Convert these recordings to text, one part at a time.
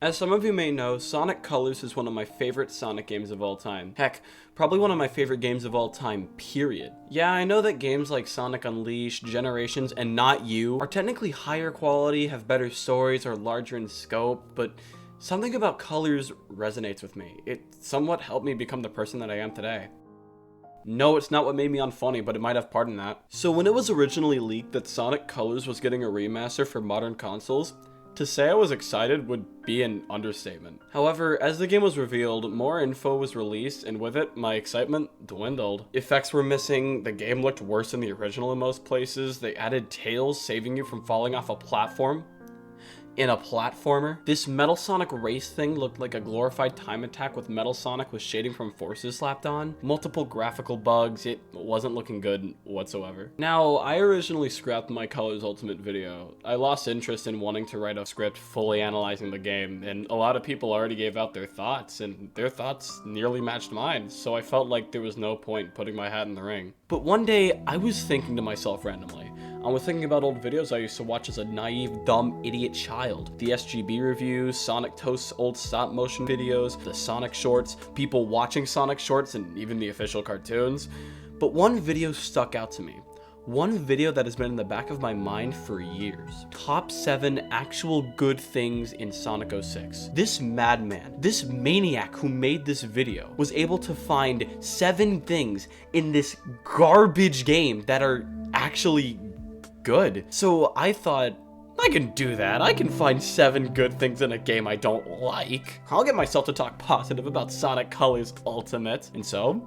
As some of you may know, Sonic Colors is one of my favorite Sonic games of all time. Heck, probably one of my favorite games of all time, period. Yeah, I know that games like Sonic Unleashed, Generations, and Not You are technically higher quality, have better stories, are larger in scope, but something about Colors resonates with me. It somewhat helped me become the person that I am today. No, it's not what made me unfunny, but it might have part in that. So when it was originally leaked that Sonic Colors was getting a remaster for modern consoles, to say I was excited would be an understatement. However, as the game was revealed, more info was released, and with it, my excitement dwindled. Effects were missing, the game looked worse than the original in most places, they added tails saving you from falling off a platform. In a platformer, this Metal Sonic race thing looked like a glorified time attack with Metal Sonic with shading from forces slapped on. Multiple graphical bugs, it wasn't looking good whatsoever. Now, I originally scrapped my Colors Ultimate video. I lost interest in wanting to write a script fully analyzing the game, and a lot of people already gave out their thoughts, and their thoughts nearly matched mine, so I felt like there was no point putting my hat in the ring. But one day, I was thinking to myself randomly. I was thinking about old videos I used to watch as a naive, dumb, idiot child. The SGB reviews, Sonic Toast's old stop motion videos, the Sonic shorts, people watching Sonic shorts, and even the official cartoons. But one video stuck out to me. One video that has been in the back of my mind for years. Top 7 actual good things in Sonic 06. This madman, this maniac who made this video was able to find 7 things in this garbage game that are actually good. So I thought, I can do that. I can find 7 good things in a game I don't like. I'll get myself to talk positive about Sonic Colors Ultimate. And so,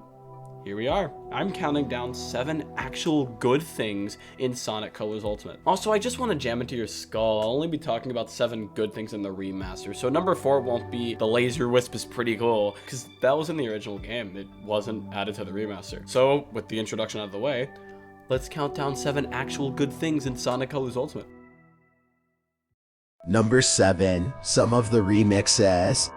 here we are. I'm counting down 7 actual good things in Sonic Colors Ultimate. Also, I just want to jam into your skull. I'll only be talking about 7 good things in the remaster. So number 4 won't be the laser wisp is pretty cool, because that was in the original game. It wasn't added to the remaster. So, with the introduction out of the way, let's count down 7 actual good things in Sonic Colors Ultimate. Number 7, some of the remixes.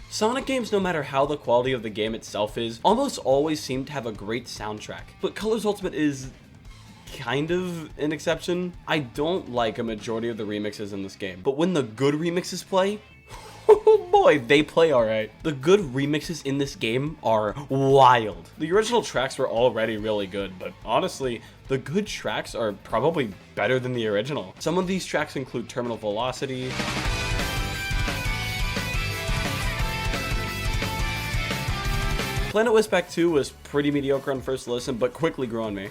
Sonic games, no matter how the quality of the game itself is, almost always seem to have a great soundtrack. But Colors Ultimate is kind of an exception. I don't like a majority of the remixes in this game, but when the good remixes play, oh boy, they play alright. The good remixes in this game are wild. The original tracks were already really good, but honestly, the good tracks are probably better than the original. Some of these tracks include Terminal Velocity, Planet Wisp Pack 2 was pretty mediocre on first listen, but quickly grew on me.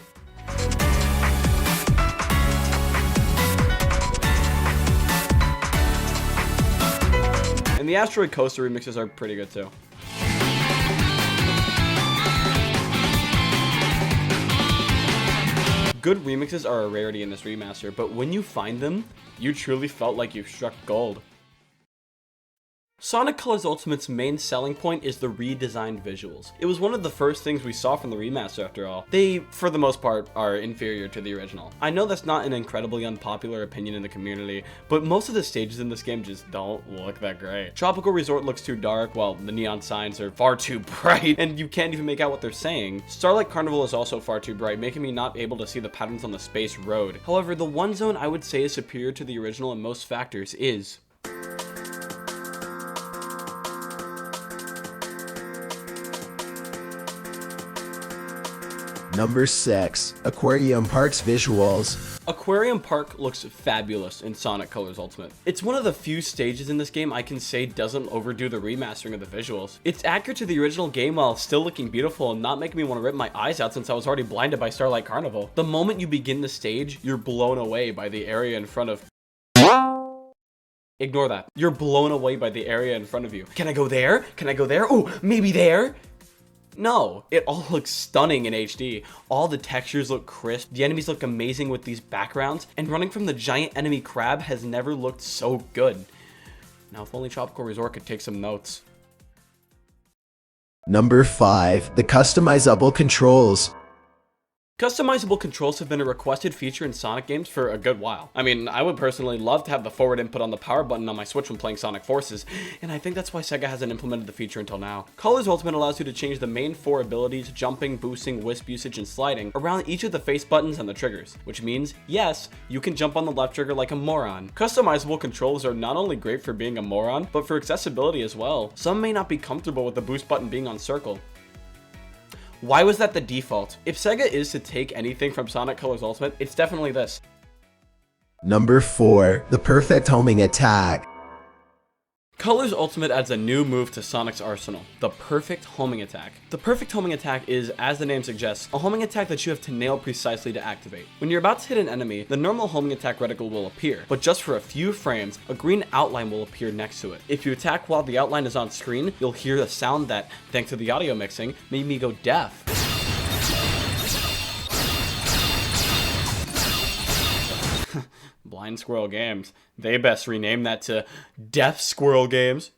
And the Asteroid Coaster remixes are pretty good too. Good remixes are a rarity in this remaster, but when you find them, you truly felt like you've struck gold. Sonic Colors Ultimate's main selling point is the redesigned visuals. It was one of the first things we saw from the remaster after all. They, for the most part, are inferior to the original. I know that's not an incredibly unpopular opinion in the community, but most of the stages in this game just don't look that great. Tropical Resort looks too dark, while the neon signs are far too bright, and you can't even make out what they're saying. Starlight Carnival is also far too bright, making me not able to see the patterns on the space road. However, the one zone I would say is superior to the original in most factors is Number 6, Aquarium Park's visuals. Aquarium Park looks fabulous in Sonic Colors Ultimate. It's one of the few stages in this game I can say doesn't overdo the remastering of the visuals. It's accurate to the original game while still looking beautiful and not making me want to rip my eyes out since I was already blinded by Starlight Carnival. The moment you begin the stage, you're blown away by the area in front of... Ignore that. You're blown away by the area in front of you. Can I go there? Can I go there? Oh, maybe there? No, it all looks stunning in HD. All the textures look crisp, the enemies look amazing with these backgrounds, and running from the giant enemy crab has never looked so good. Now, if only Tropical Resort could take some notes. Number 5, the customizable controls. Customizable controls have been a requested feature in Sonic games for a good while. I mean, I would personally love to have the forward input on the power button on my Switch when playing Sonic Forces, and I think that's why SEGA hasn't implemented the feature until now. Colors Ultimate allows you to change the main 4 abilities, jumping, boosting, wisp usage, and sliding, around each of the face buttons and the triggers, which means, yes, you can jump on the left trigger like a moron. Customizable controls are not only great for being a moron, but for accessibility as well. Some may not be comfortable with the boost button being on circle. Why was that the default? If SEGA is to take anything from Sonic Colors Ultimate, it's definitely this. Number 4. The perfect homing attack. Colors Ultimate adds a new move to Sonic's arsenal, the perfect homing attack. The perfect homing attack is, as the name suggests, a homing attack that you have to nail precisely to activate. When you're about to hit an enemy, the normal homing attack reticle will appear, but just for a few frames, a green outline will appear next to it. If you attack while the outline is on screen, you'll hear a sound that, thanks to the audio mixing, made me go deaf. Blind Squirrel Games. They best rename that to Deaf Squirrel Games.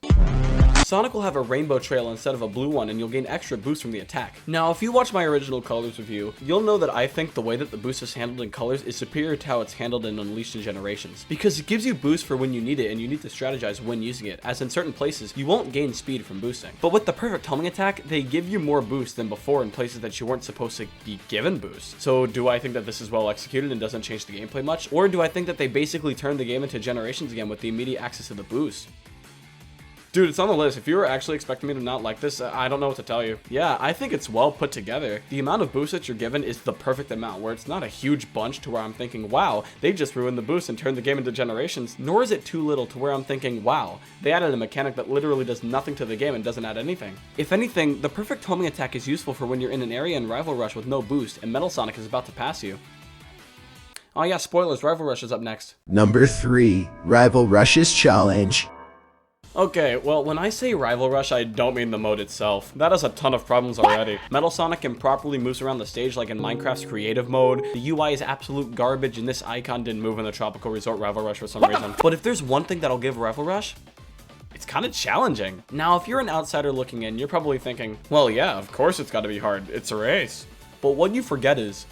Sonic will have a rainbow trail instead of a blue one, and you'll gain extra boost from the attack. Now, if you watch my original Colors review, you'll know that I think the way that the boost is handled in Colors is superior to how it's handled in Unleashed in Generations, because it gives you boost for when you need it, and you need to strategize when using it, as in certain places, you won't gain speed from boosting. But with the perfect homing attack, they give you more boost than before in places that you weren't supposed to be given boost. So do I think that this is well executed and doesn't change the gameplay much? Or do I think that they basically turned the game into Generations again with the immediate access to the boost? Dude, it's on the list. If you were actually expecting me to not like this, I don't know what to tell you. Yeah, I think it's well put together. The amount of boost that you're given is the perfect amount, where it's not a huge bunch to where I'm thinking, wow, they just ruined the boost and turned the game into Generations, nor is it too little to where I'm thinking, wow, they added a mechanic that literally does nothing to the game and doesn't add anything. If anything, the perfect homing attack is useful for when you're in an area in Rival Rush with no boost and Metal Sonic is about to pass you. Oh yeah, spoilers, Rival Rush is up next. Number 3. Rival Rush's Challenge. Okay, well, when I say Rival Rush, I don't mean the mode itself. That has a ton of problems already. Metal Sonic improperly moves around the stage like in Minecraft's creative mode. The UI is absolute garbage, and this icon didn't move in the Tropical Resort Rival Rush for some reason. But if there's one thing that'll give Rival Rush, it's kind of challenging. Now, if you're an outsider looking in, you're probably thinking, well, yeah, of course it's gotta be hard. It's a race. But what you forget is,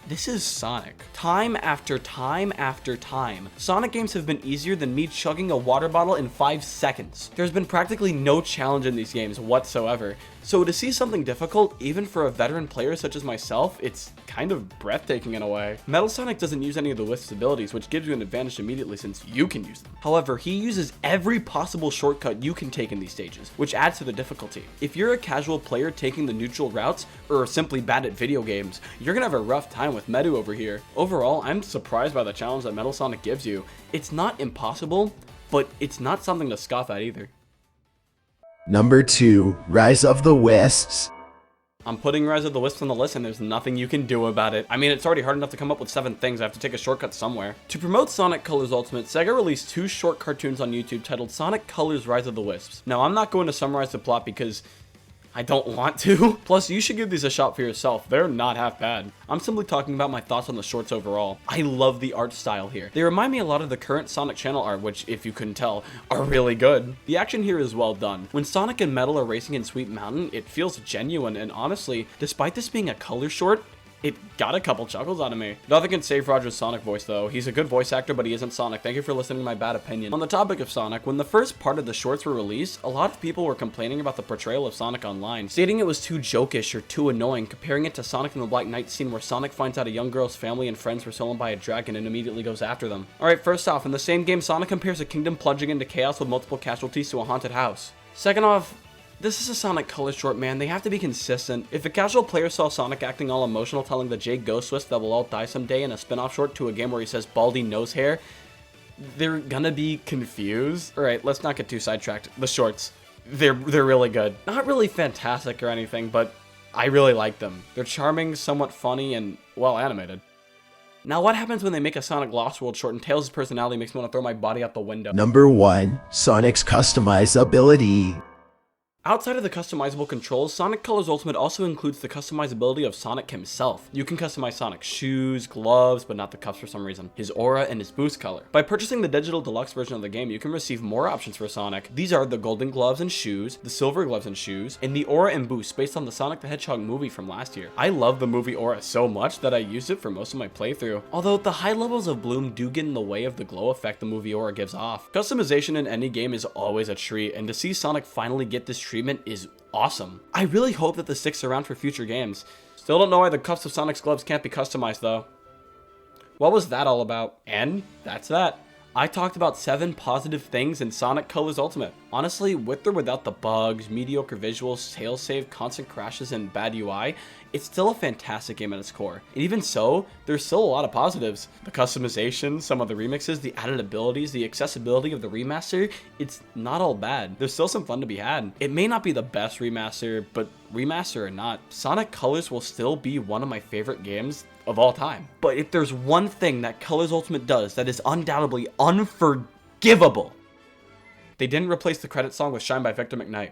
this is Sonic. Time after time after time, Sonic games have been easier than me chugging a water bottle in 5 seconds. There's been practically no challenge in these games whatsoever. So to see something difficult, even for a veteran player such as myself, it's kind of breathtaking in a way. Metal Sonic doesn't use any of the Wisps abilities, which gives you an advantage immediately since you can use them. However, he uses every possible shortcut you can take in these stages, which adds to the difficulty. If you're a casual player taking the neutral routes, or simply bad at video games, you're gonna have a rough time with Medu over here. Overall, I'm surprised by the challenge that Metal Sonic gives you. It's not impossible, but it's not something to scoff at either. Number 2. Rise of the Wisps. I'm putting Rise of the Wisps on the list and there's nothing you can do about it. I mean, it's already hard enough to come up with 7 things. I have to take a shortcut somewhere. To promote Sonic Colors Ultimate, SEGA released 2 short cartoons on YouTube titled Sonic Colors Rise of the Wisps. Now, I'm not going to summarize the plot because I don't want to. Plus, you should give these a shot for yourself. They're not half bad. I'm simply talking about my thoughts on the shorts overall. I love the art style here. They remind me a lot of the current Sonic Channel art, which, if you couldn't tell, are really good. The action here is well done. When Sonic and Metal are racing in Sweet Mountain, it feels genuine, and honestly, despite this being a color short, it got a couple chuckles out of me. Nothing can save Roger's Sonic voice though. He's a good voice actor, but he isn't Sonic. Thank you for listening to my bad opinion. On the topic of Sonic, when the first part of the shorts were released, a lot of people were complaining about the portrayal of Sonic online, stating it was too jokish or too annoying, comparing it to Sonic in the Black Knight scene where Sonic finds out a young girl's family and friends were stolen by a dragon and immediately goes after them. Alright, first off, in the same game, Sonic compares a kingdom plunging into chaos with multiple casualties to a haunted house. Second off, this is a Sonic color short, man. They have to be consistent. If a casual player saw Sonic acting all emotional telling the Jake Ghost Wisp that we'll all die someday in a spin-off short to a game where he says baldy nose hair, they're gonna be confused. Alright, let's not get too sidetracked. The shorts, they're really good. Not really fantastic or anything, but I really like them. They're charming, somewhat funny, and well animated. Now, what happens when they make a Sonic Lost World short and Tails' personality makes me want to throw my body out the window? Number 1. Sonic's Customizability. Outside of the customizable controls, Sonic Colors Ultimate also includes the customizability of Sonic himself. You can customize Sonic's shoes, gloves, but not the cuffs for some reason, his aura, and his boost color. By purchasing the digital deluxe version of the game, you can receive more options for Sonic. These are the golden gloves and shoes, the silver gloves and shoes, and the aura and boost based on the Sonic the Hedgehog movie from last year. I love the movie aura so much that I used it for most of my playthrough, although the high levels of bloom do get in the way of the glow effect the movie aura gives off. Customization in any game is always a treat, and to see Sonic finally get this treatment is awesome. I really hope that this sticks around for future games. Still don't know why the cuffs of Sonic's gloves can't be customized though. What was that all about? And that's that. I talked about 7 positive things in Sonic Colors Ultimate. Honestly, with or without the bugs, mediocre visuals, fail save, constant crashes, and bad UI, it's still a fantastic game at its core. And even so, there's still a lot of positives. The customization, some of the remixes, the added abilities, the accessibility of the remaster, it's not all bad. There's still some fun to be had. It may not be the best remaster, but remaster or not, Sonic Colors will still be one of my favorite games of all time. But if there's one thing that Colors Ultimate does that is undoubtedly unforgivable, they didn't replace the credit song with Shine by Victor McKnight.